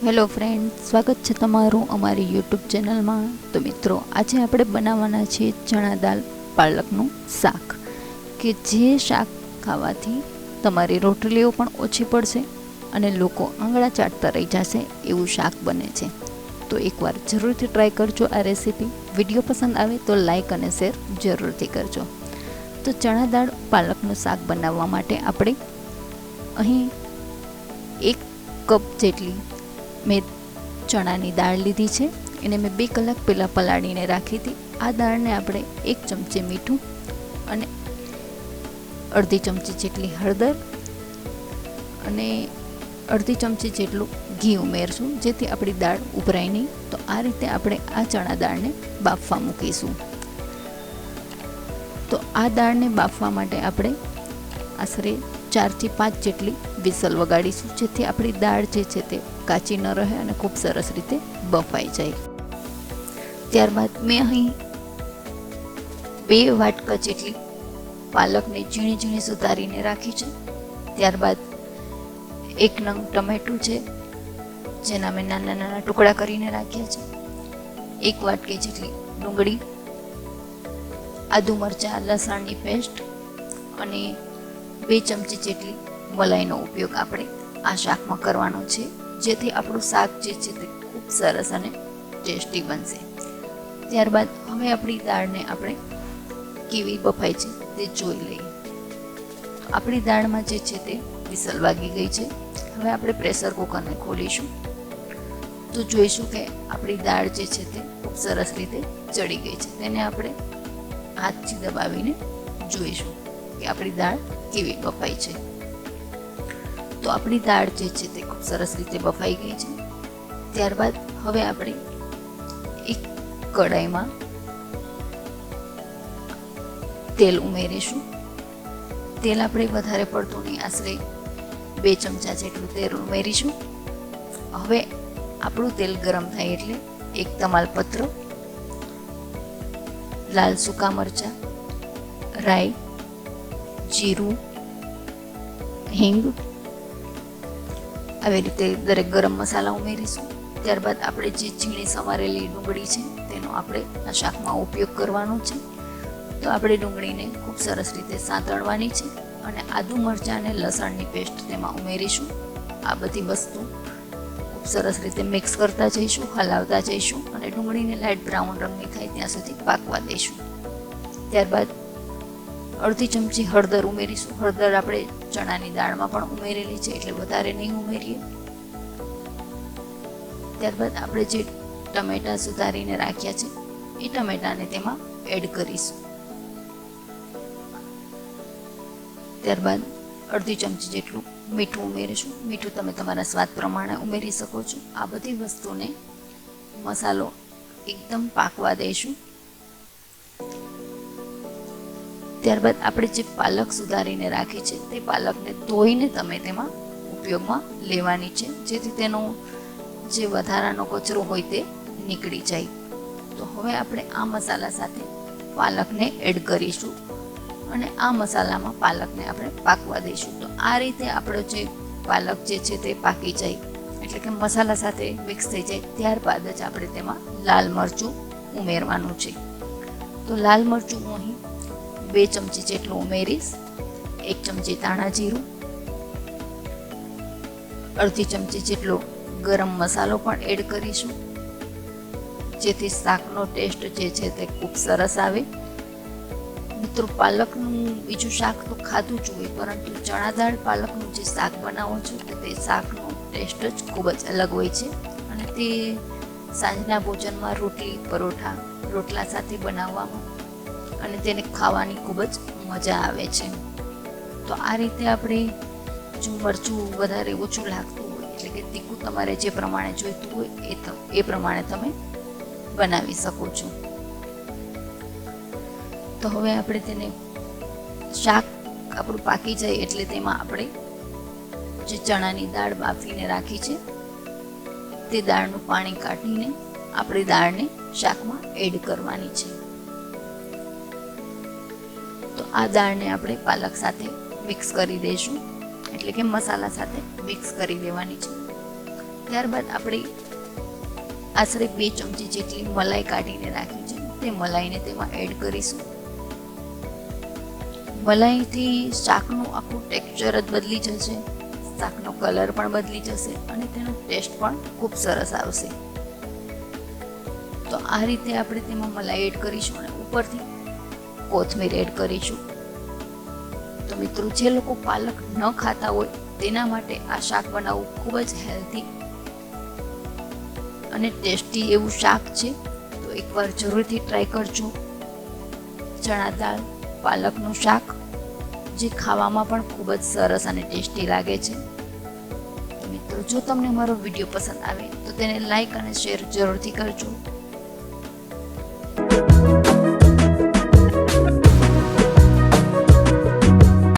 Hello friend, સ્વાગત છે તમારું અમારી યુટ્યુબ ચેનલમાં। તો મિત્રો, આજે આપણે બનાવવાના છીએ ચણા દાળ પાલકનું શાક, કે જે શાક ખાવાથી તમારી રોટલીઓ પણ ઓછી પડશે અને લોકો આંગળા ચાટતા રહી જશે એવું શાક બને છે। તો એકવાર જરૂરથી ટ્રાય કરજો આ રેસીપી। વિડીયો પસંદ આવે તો લાઈક અને શેર જરૂરથી કરજો। તો ચણા દાળ પાલકનું શાક બનાવવા માટે આપણે અહીં 1 કપ જેટલી મેં ચણાની દાળ લીધી છે। એને મેં 2 કલાક પહેલાં પલાળીને રાખી હતી। આ દાળને આપણે 1 ચમચી મીઠું અને અડધી ચમચી જેટલી હળદર અને અડધી ચમચી જેટલું ઘી ઉમેરશું, જેથી આપણી દાળ ઉભરાય નહીં। તો આ રીતે આપણે આ ચણા દાળને બાફવા મૂકીશું। તો આ દાળને બાફવા માટે આપણે આશરે 4 થી 5 જેટલી વિસલ વગાડીશું, જેથી આપણી દાળ જે છે તે કાચી ન રહે અને ખૂબ સરસ રીતે બફાઈ જાય। ત્યારબાદ મેં અહીં 2 વાટકા જેટલી પાલકને ઝીણી ઝીણી સુધારીને રાખી છે। ત્યારબાદ 1 નંગ ટમેટું છે, જેના મેં નાના નાના ટુકડા કરીને રાખ્યા છે। 1 વાટકી જેટલી ડુંગળી, આદુ મરચાં લસણની પેસ્ટ અને 2 ચમચી જેટલી મલાઈનો ઉપયોગ આપણે આ શાકમાં કરવાનો છે, જેથી આપણું શાક જે છે તે ખૂબ સરસ અને ટેસ્ટી બનશે। ત્યારબાદ હવે આપણી દાળને આપણે કેવી બફાઈ છે તે જોઈ લઈએ। આપણી દાળમાં જે છે તે વિસલ વાગી ગઈ છે। હવે આપણે પ્રેશર કુકરને ખોલીશું તો જોઈશું કે આપણી દાળ જે છે તે ખૂબ સરસ રીતે ચડી ગઈ છે। તેને આપણે હાથથી દબાવીને જોઈશું કે આપણી દાળ કેવી બફાઈ છે। તો આપણી દાળ જે છે તે ખૂબ સરસ રીતે બફાઈ ગઈ છે। ત્યારબાદ હવે આપણે એક કઢાઈમાં તેલ ઉમેરીશું। તેલ આપણે વધારે પડતું નહીં, આશરે 2 ચમચા જેટલું તેલ ઉમેરીશું। હવે આપણું તેલ ગરમ થાય એટલે 1 તમાલપત્ર, લાલ સૂકા મરચાં, રાઈ, જીરું, હિંગ, આવી રીતે દરેક ગરમ મસાલા ઉમેરીશું। ત્યારબાદ આપણે જે ઝીણી સમારેલી ડુંગળી છે તેનો આપણે આ શાકમાં ઉપયોગ કરવાનો છે। તો આપણે ડુંગળીને ખૂબ સરસ રીતે સાંતળવાની છે અને આદુ મરચાં અને લસણની પેસ્ટ તેમાં ઉમેરીશું। આ બધી વસ્તુ ખૂબ સરસ રીતે મિક્સ કરતા જઈશું, હલાવતા જઈશું અને ડુંગળીને લાઇટ બ્રાઉન રંગની થાય ત્યાં સુધી પાકવા દઈશું। ત્યારબાદ અડધી ચમચી હળદર ઉમેરીશું। હળદર આપણે ચણાની દાળમાં પણ ઉમેરેલી છે એટલે વધારે નહીં ઉમેરીએ। ત્યારબાદ આપણે જે ટમેટાં સુધારીને રાખ્યા છે એ ટમેટાને તેમાં એડ કરીશું। ત્યારબાદ અડધી ચમચી જેટલું મીઠું ઉમેરીશું। મીઠું તમે તમારા સ્વાદ પ્રમાણે ઉમેરી શકો છો। આ બધી વસ્તુને મસાલો એકદમ પાકવા દઈશું। ત્યારબાદ આપણે જે પાલક સુધારીને રાખી છે તે પાલકને ધોઈને તમે તેમાં ઉપયોગમાં લેવાની છે, જેથી તેનો જે વધારાનો કચરો હોય તે નીકળી જાય। તો હવે આપણે આ મસાલા સાથે પાલકને એડ કરીશું અને આ મસાલામાં પાલકને આપણે પાકવા દઈશું। તો આ રીતે આપણો જે પાલક જે છે તે પાકી જાય, એટલે કે મસાલા સાથે મિક્સ થઈ જાય, ત્યારબાદ જ આપણે તેમાં લાલ મરચું ઉમેરવાનું છે। તો લાલ મરચું હું અહીં 2 ચમચી જેટલું ઉમેરીશ। 1 ચમચી ધાણા જીરું, અડધી ચમચી જેટલો ગરમ મસાલો પણ એડ કરીશું, જેથી શાકનો ટેસ્ટ જે છે તે ખૂબ સરસ આવે। મિત્રો, પાલકનું બીજું શાક તો ખાધું જ હોય, પરંતુ ચણા દાળ પાલકનું જે શાક બનાવો છો તે શાકનો ટેસ્ટ જ ખૂબ જ અલગ હોય છે અને તે સાંજના ભોજનમાં રોટલી, પરોઠા, રોટલા સાથે બનાવવામાં અને તેને ખાવાની ખૂબ જ મજા આવે છે। તો આ રીતે આપણે જો મરચું વધારે ઓછું લાગતું હોય, એટલે કે તીખું તમારે જે પ્રમાણે જોઈતું હોય એ પ્રમાણે તમે બનાવી શકો છો। તો હવે આપણે તેને શાક આપણું પાકી જાય એટલે તેમાં આપણે જે ચણાની દાળ બાફીને રાખી છે તે દાળનું પાણી કાઢીને આપણી દાળને શાકમાં એડ કરવાની છે। તો આ દાળને આપણે પાલક સાથે મિક્સ કરી દઈશું, એટલે કે મસાલા સાથે મિક્સ કરી દેવાની છે। ત્યારબાદ આપણે આશરે 2 ચમચી જેટલી મલાઈ કાઢીને રાખી છે તે મલાઈને તેમાં એડ કરીશું. મલાઈથી શાકનું આખું ટેક્સચર જ બદલી જશે, શાકનો કલર પણ બદલી જશે અને તેનો ટેસ્ટ પણ ખૂબ સરસ આવશે. તો આ રીતે આપણે તેમાં મલાઈ એડ કરીશું અને ઉપરથી કોથમીર એડ કરીશું. તો મિત્રો, જે લોકો પાલક ન ખાતા હોય તેના માટે આ શાક બનાવવું ખૂબ જ હેલ્ધી અને ટેસ્ટી એવું શાક છે. તો એકવાર જરૂરથી ટ્રાય કરજો. ચણા દાળ પાલકનું શાક જે ખાવામાં પણ ખૂબ જ સરસ અને ટેસ્ટી લાગે છે. તો મિત્રો, જો તમને મારો વિડીયો પસંદ આવે તો તેને લાઈક અને શેર જરૂરથી કરજો.